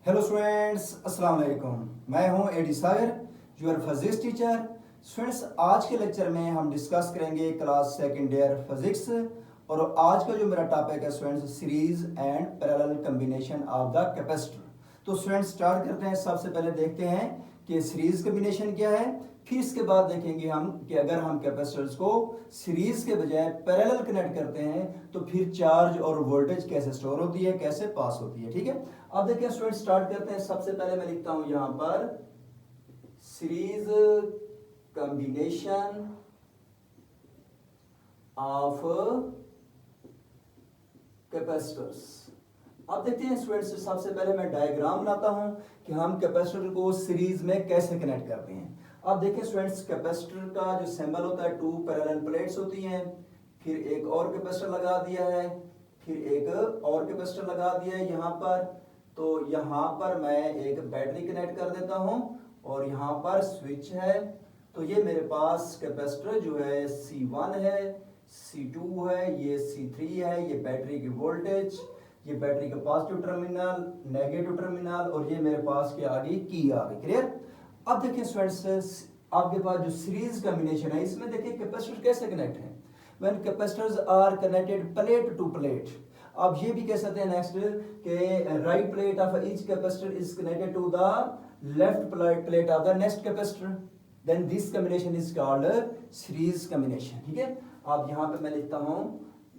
Hello students, अस्सलाम वालेकुम। मैं हूं AD Sagar, your physics teacher. Students, आज के लेक्चर में हम डिस्कस करेंगे क्लास सेकंड ईयर फिजिक्स। और आज का जो मेरा टॉपिक है students, series and parallel combination of the capacitor. तो स्टूडेंट्स स्टार्ट करते हैं। सबसे पहले देखते हैं कि सीरीज कॉम्बिनेशन क्या है, फिर इसके बाद देखेंगे हम कि अगर हम कैपेसिटर्स को सीरीज के बजाय पैरेलल कनेक्ट करते हैं तो फिर चार्ज और वोल्टेज कैसे स्टोर होती है, कैसे पास होती है। ठीक है, अब देखिए स्टूडेंट स्टार्ट करते हैं। सबसे पहले मैं लिखता हूं यहां पर सीरीज कॉम्बिनेशन ऑफ कैपेसिटर्स। अब देखते हैं स्टूडेंट्स, सबसे पहले मैं डायग्राम बनाता हूं कि हम कैपेसिटर को सीरीज में कैसे कनेक्ट करते हैं। अब देखिए स्टूडेंट्स, कैपेसिटर का जो सिंबल होता है, टू पैरेलल प्लेट्स होती हैं, फिर एक और कैपेसिटर लगा दिया है, फिर एक और कैपेसिटर लगा दिया है यहां पर। तो यहां पर मैं एक बैटरी कनेक्ट कर देता हूं और यहां पर स्विच है। तो ये मेरे पास कैपेसिटर जो है C1 है, C2 है, ये C3 है, ये बैटरी की वोल्टेज, ये बैटरी का पॉजिटिव टर्मिनल, नेगेटिव टर्मिनल, और ये मेरे पास क्या आ गई, की आ गई। क्लियर। अब देखिए स्टूडेंट्स, आपके पास जो सीरीज कॉम्बिनेशन है इसमें देखिए कैपेसिटर कैसे कनेक्ट है। When capacitors are connected plate to plate. अब ये भी कह सकते हैं नेक्स्ट के right plate of each capacitor is connected to the left plate of the next capacitor, then this combination is called series combination. ठीक है, अब यहां पे मैं लिखता हूं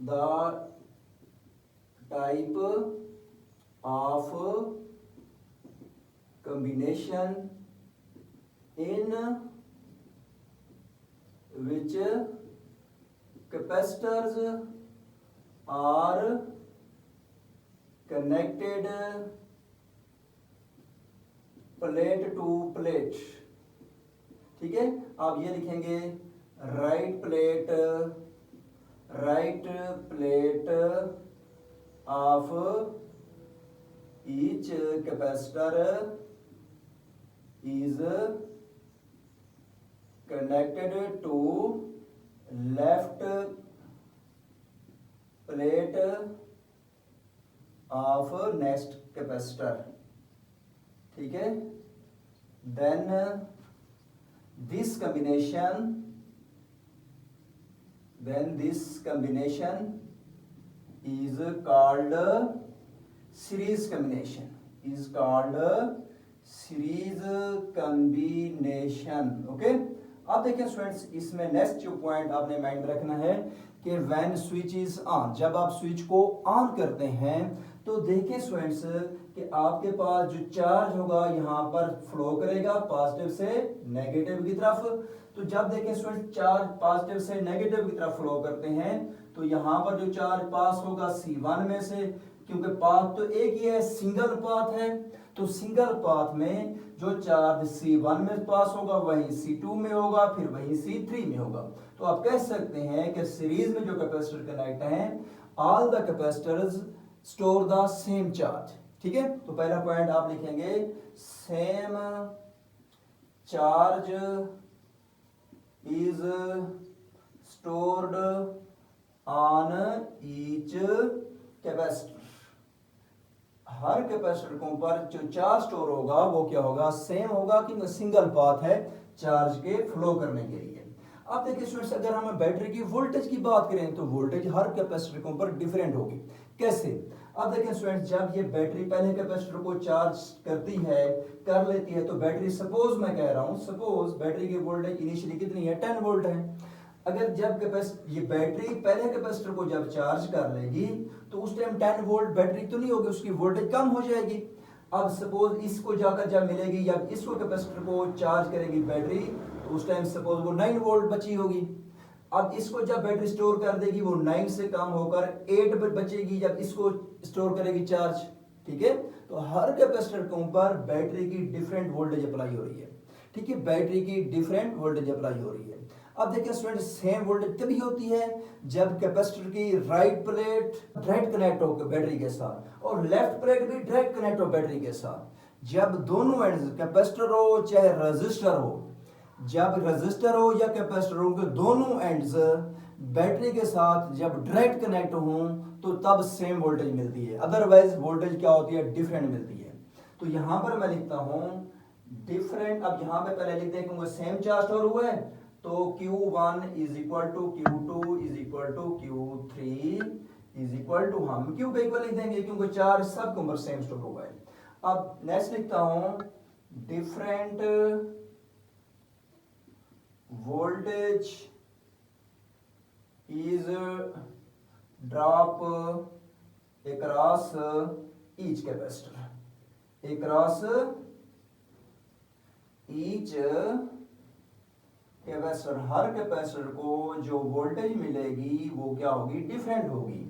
the type of combination in which capacitors are connected plate to plate। ठीक है, आप ये लिखेंगे right plate of each capacitor is connected to left plate of next capacitor। ठीक है, then this combination is called series combination, okay. अब देखिए students, इसमें नेक्स्ट जो पॉइंट आपने माइंड में रखना है कि व्हेन स्विच इज ऑन, जब आप स्विच को ऑन करते हैं तो देखिए स्टूडेंट्स कि आपके पास जो चार्ज होगा यहां पर फ्लो करेगा पॉजिटिव से नेगेटिव की तरफ। तो जब देखिए स्टूडेंट चार्ज पॉजिटिव से नेगेटिव की तरफ फ्लो करते हैं तो यहां पर जो चार्ज पास होगा C1 में से, क्योंकि पाथ तो एक ही है, सिंगल पाथ है, तो सिंगल पाथ में जो चार्ज C1 में पास होगा वही C2 में होगा, फिर वही C3 में होगा। तो आप कह सकते हैं कि सीरीज में जो कैपेसिटर कनेक्ट हैं, all the capacitors store the same charge. ठीक है, तो पहला पॉइंट आप लिखेंगे same charge is stored on each capacitor. हर कैपेसिटर के ऊपर जो चार्ज स्टोर होगा वो क्या होगा, सेम होगा, कि सिंगल पाथ है चार्ज के फ्लो करने के लिए। अब देखिए स्टूडेंट्स, अगर हम बैटरी की वोल्टेज की बात करें तो वोल्टेज हर कैपेसिटर के ऊपर डिफरेंट होगी। कैसे? अब देखिए स्टूडेंट्स, जब ये बैटरी पहले कैपेसिटर को चार्ज कर लेती है तो बैटरी, सपोज मैं कह रहा हूं, सपोज बैटरी की वोल्टेज इनिशियली कितनी है, 10 वोल्ट है। अगर जब ये बैटरी पहले कैपेसिटर को जब चार्ज कर लेगी तो उस टाइम 10 वोल्ट बैटरी तो नहीं होगी, उसकी वोल्टेज कम हो जाएगी। अब सपोज इसको जाकर जब मिलेगी, जब इसको कैपेसिटर को चार्ज करेगी बैटरी, तो उस टाइम सपोज वो 9 वोल्ट बची होगी। अब इसको जब बैटरी स्टोर कर देगी वो 9 से कम होकर 8 बचेगी जब इसको स्टोर करेगी चार्ज। ठीक है, तो हर कैपेसिटर के ऊपर बैटरी की डिफरेंट वोल्टेज अप्लाई हो रही है। ठीक है, बैटरी की डिफरेंट वोल्टेज अप्लाई हो रही है। अब देखिए स्टूडेंट, सेम वोल्टेज तभी होती है जब कैपेसिटर की राइट प्लेट डायरेक्ट कनेक्ट हो बैटरी के साथ और लेफ्ट प्लेट भी डायरेक्ट कनेक्ट हो बैटरी के साथ। जब दोनों एंड्स, कैपेसिटर हो चाहे रजिस्टर हो, जब रजिस्टर हो या कैपेसिटर हो, दोनों एंड्स बैटरी के साथ जब डायरेक्ट कनेक्ट हो तो तब सेम वोल्टेज मिलती है, अदरवाइज वोल्टेज क्या होती है, डिफरेंट मिलती है। तो यहां पर मैं लिखता हूं डिफरेंट, अब यहां पे पहले लिख दें क्योंकि सेम चार स्टोर हुए हैं, तो Q1 is equal to Q2 is equal to Q3 is equal to, हम क्यू पे इक्वल लिख देंगे क्योंकि चार सब के ऊपर सेम स्टोर हुआ है। अब नेक्स्ट लिखता हूं different voltage is drop across each capacitor, across each capacitor, हर कैपेसिटर को जो वोल्टेज मिलेगी वो क्या होगी, डिफरेंट होगी।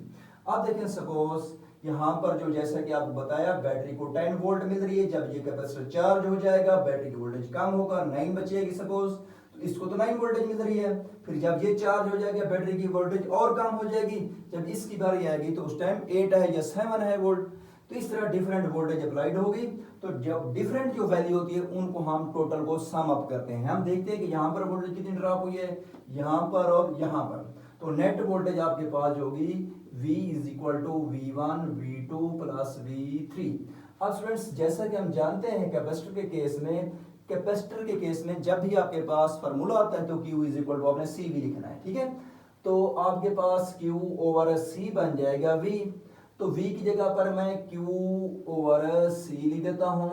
अब देखें सपोज यहां पर जो जैसा कि आपको बताया बैटरी को 10 वोल्ट मिल रही है, जब ये कैपेसिटर चार्ज हो जाएगा बैटरी की वोल्टेज कम होगा, 9 बचेगी सपोज, तो इसको तो 9 वोल्टेज मिल रही है। फिर जब ये चार्ज हो जाएगा बैटरी की वोल्टेज और कम हो जाएगी, जब इसकी बारी आएगी तो उस टाइम 8 है या 7 है वोल्ट। तो इस तरह डिफरेंट वोल्टेज अप्लाइड होगी। तो जब डिफरेंट जो वैल्यू होती है उनको हम टोटल को सम अप करते हैं। हम देखते हैं कि यहाँ पर वोल्टेज कितनी ड्रॉप हुई है, यहाँ पर और यहाँ पर, तो नेट वोल्टेज आपके पास होगी V is equal to V1 V2 plus V3। अब स्टूडेंट्स जैसा कि हम जानते हैं कैपेसिटर के केस में जब भी आपके पास फार्मूला आता है तो Q इज इक्वल टू आपने C भी लिखना है, ठीक है। तो आपके पास Q ओवर C बन जाएगा V, तो V की जगह पर मैं Q ओवर C लिख देता हूं,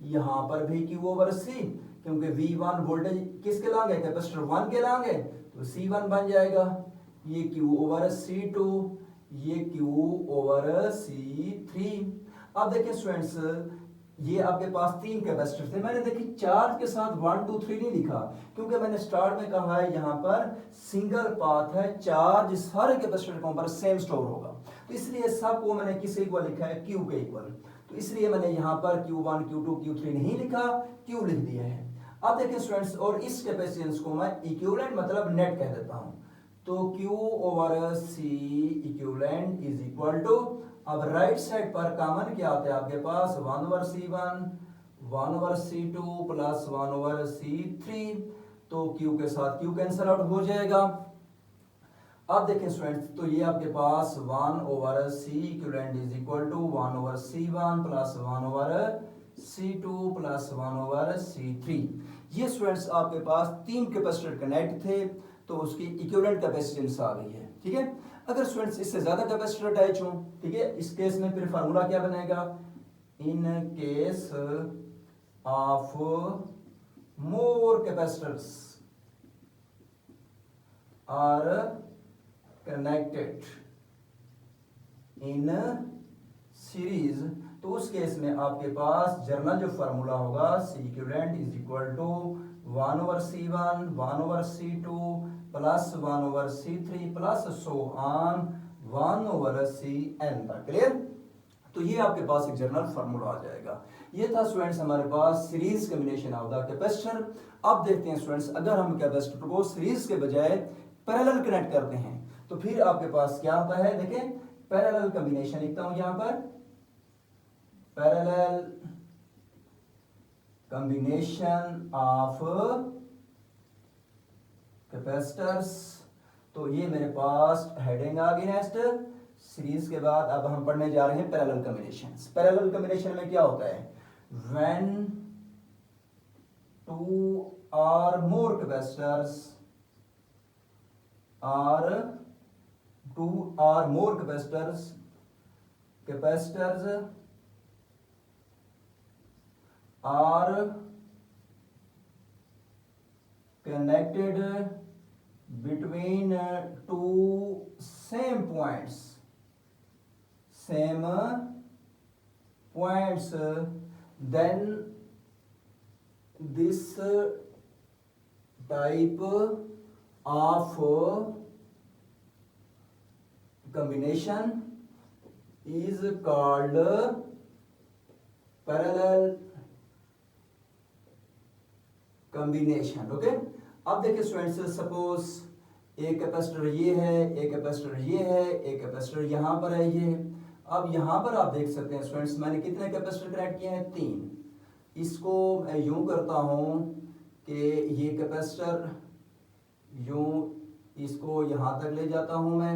यहां पर भी Q ओवर C, क्योंकि V1 वोल्टेज किसके लांगे, कैपेसिटर 1 के लांगे, तो C1 बन जाएगा। ये Q ओवर C2, ये Q ओवर C3। अब देखिए स्टूडेंट्स ये आपके पास 3 कैपेसिटर थे, मैंने देखिए चार्ज के साथ 1 2 3 नहीं लिखा क्योंकि मैंने स्टार्ट में कहा है यहाँ पर सिंगल पाथ है, चार्ज सारे कैपेसिटर के ऊपर सेम स्टोर होगा, तो इसलिए सबको मैंने किस इक्वल लिखा है, Q के इक्वल। तो इसलिए मैंने यहाँ पर Q1 Q2 Q3 नहीं लिखा, Q लिख दिया है। अब देखिए स्टूडेंट्स और इस कैपेसिटेंस को मैं इक्विवेलेंट मतलब नेट कह देता हूँ, तो Q over C equivalent is equal to, अब राइट साइड पर कॉमन क्या आता है आपके पास 1 over C1 1 over C2 plus 1 over C3, तो Q के साथ Q कैंसिल आउट हो जाएगा। अब देखें स्टूडेंट्स तो ये आपके पास 1 over C equivalent is equal to 1 over C1 plus 1 over C2 plus 1 over C3। ये स्टूडेंट्स आपके पास 3 कैपेसिटर कनेक्ट थे तो उसकी इक्विवेलेंट कैपेसिटेंस आ गई है, ठीक है। अगर स्टूडेंट्स इससे ज्यादा कैपेसिटर अटैच हो, ठीक है, इस केस में फिर फार्मूला क्या बनेगा, in case of more capacitors are connected in series, तो उस केस में आपके पास जनरल जो फार्मूला होगा C equivalent is equal to 1 over C1 1 over C2 plus 1 over C3 plus so on 1 over Cn तक। क्लियर? तो ये आपके पास एक जनरल फार्मूला आ जाएगा। ये था स्टूडेंट्स हमारे पास series combination of the capacitor. अब देखते हैं स्टूडेंट्स अगर हम कैपेसिटर को सीरीज के बजाय पैरेलल कनेक्ट करते हैं तो फिर आपके पास क्या होता है, देखें पैरेलल कॉम्बिनेशन लिखता हूं यहां पर, पैरेलल कॉम्बिनेशन ऑफ कैपेसिटर्स। तो ये मेरे पास हेडिंग आ गई नेक्स्ट सीरीज के बाद। अब हम पढ़ने जा रहे हैं पैरेलल कॉम्बिनेशंस। पैरेलल कॉम्बिनेशन में क्या होता है, when 2 or more capacitors are 2 or more capacitors are connected between two same points, then this type of combination is called parallel combination। Okay, अब देखिए स्टूडेंट्स सपोज एक कैपेसिटर ये है, एक कैपेसिटर ये है, एक कैपेसिटर यहां पर है ये। अब यहां पर आप देख सकते हैं स्टूडेंट्स मैंने कितने कैपेसिटर कनेक्ट किए हैं, 3। इसको मैं यूं करता हूं कि ये कैपेसिटर यूं इसको यहां तक ले जाता हूं, मैं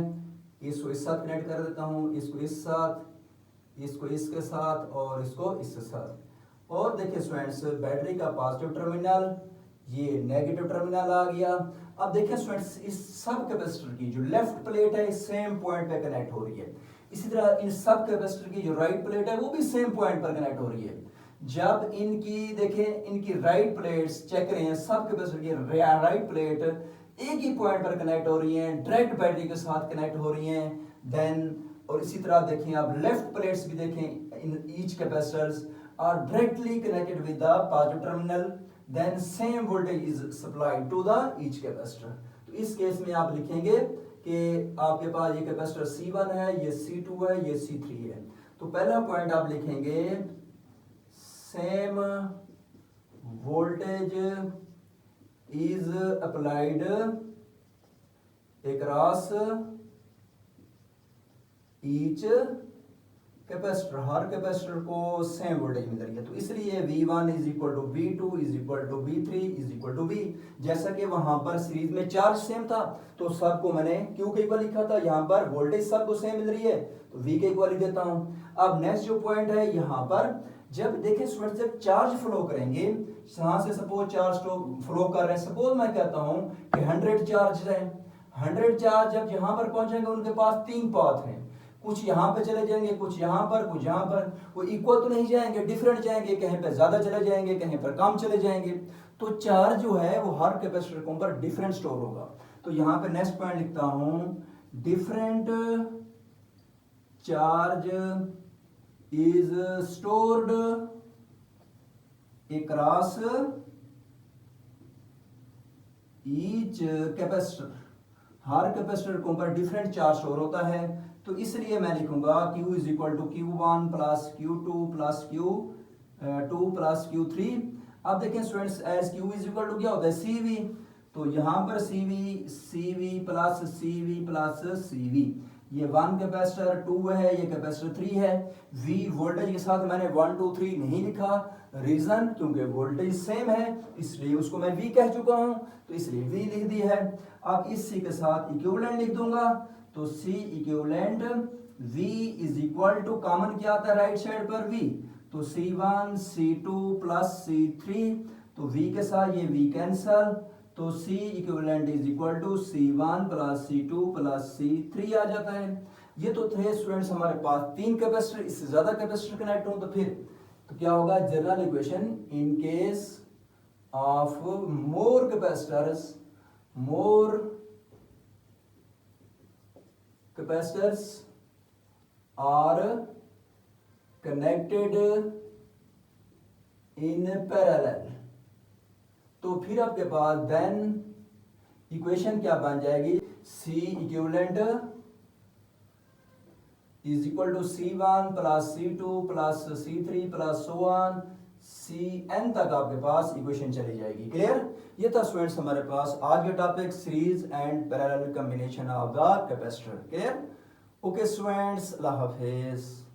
इसको इस साथ कनेक्ट कर देता हूं, इसको इस साथ, इसको इसके साथ और इसको इसके साथ। और देखिए स्टूडेंट्स बैटरी का पॉजिटिव टर्मिनल, ये नेगेटिव टर्मिनल आ गया। अब देखिए स्टूडेंट्स इस सब कैपेसिटर की जो लेफ्ट प्लेट है सेम पॉइंट पे कनेक्ट हो रही है, इसी तरह इन सब कैपेसिटर की जो राइट प्लेट है वो भी सेम पॉइंट पर कनेक्ट हो रही है। जब इनकी देखें इनकी राइट प्लेट्स चेक करें, सब कैपेसिटर की राइट प्लेट एक ही पॉइंट पर कनेक्ट हो रही हैं, डायरेक्ट बैटरी के साथ कनेक्ट हो रही हैं, देन और इसी तरह देखें आप लेफ्ट प्लेट्स भी देखें in each capacitors are directly connected with the positive terminal, then same voltage is supplied to the each capacitor. तो इस केस में आप लिखेंगे कि आपके पास ये कैपेसिटर C1 है, ये C2 है, ये C3 है। तो पहला पॉइंट आप लिखेंगे same voltage is applied across each capacitor, हर कैपेसिटर को सेम वोल्टेज मिल रही है, तो इसलिए V1 is equal to V2 is equal to V3 is equal to V। जैसा कि वहां पर सीरीज में चार्ज सेम था तो सबको मैंने Q के इक्वल लिखा था, यहाँ पर वोल्टेज सबको सेम मिल रही है तो V के इक्वल ही देता हूं। अब नेक्स्ट जो पॉइंट है यहाँ पर, जब देखें स्टूडेंट जब चार्ज फ्लो करेंगे, यहां से सपोज चार्ज फ्लो कर रहे हैं, सपोज मैं कहता हूं कि 100 चार्ज है, 100 चार्ज जब यहां पर पहुंचेंगे उनके पास 3 पाथ हैं, कुछ यहाँ पे चले जाएंगे, कुछ यहाँ पर, कुछ यहाँ पर, वो इक्वल तो नहीं जाएंगे, डिफरेंट जाएंगे, कहीं पे ज्यादा चले जाएंगे, कहीं पर कम चले जाएंगे। तो चार्ज जो है वो हर कैपेसिटर के ऊपर डिफरेंट स्टोर होगा। तो यहाँ पे नेक्स्ट पॉइंट लिखता हूं, different charge is stored across each capacitor, her capacitor के ऊपर डिफरेंट चार्ज स्टोर होता है, तो इसलिए मैं लिखूंगा Q is equal to Q1 plus Q2 plus Q2 plus Q3। अब देखें students as Q is equal to क्या होता है CV, तो यहाँ पर CV plus CV plus CV, ये 1 कैपेसिटर 2 है, ये कैपेसिटर 3 है। V वोल्टेज के साथ मैंने 1 2 3 नहीं लिखा, रीजन क्योंकि वोल्टेज सेम है इसलिए उसको मैं V कह चुका हूं, तो इसलिए V लिख दी है। अब इस C के साथ इक्विवेलेंट लिख दूंगा, तो C equivalent V is equal to common क्या आता है राइट साइड पर V, तो C1 C2 प्लस C3, तो V के साथ ये V कैंसल, तो C equivalent is equal to C1 plus C2 plus C3 आ जाता है। ये तो थे स्टूडेंट्स हमारे पास 3 कैपेसिटर, इससे ज्यादा कैपेसिटर कनेक्ट हो तो फिर तो क्या होगा, general equation in case of more capacitors are connected in parallel, तो फिर आपके पास देन इक्वेशन क्या बन जाएगी, C equivalent is equal to C1 plus C2 plus C3 plus so on Cn तक आपके पास इक्वेशन चली जाएगी। क्लियर? ये था स्टूडेंट्स हमारे पास आज के topic series and parallel combination of the capacitor. Clear? Okay students, Allah Hafiz.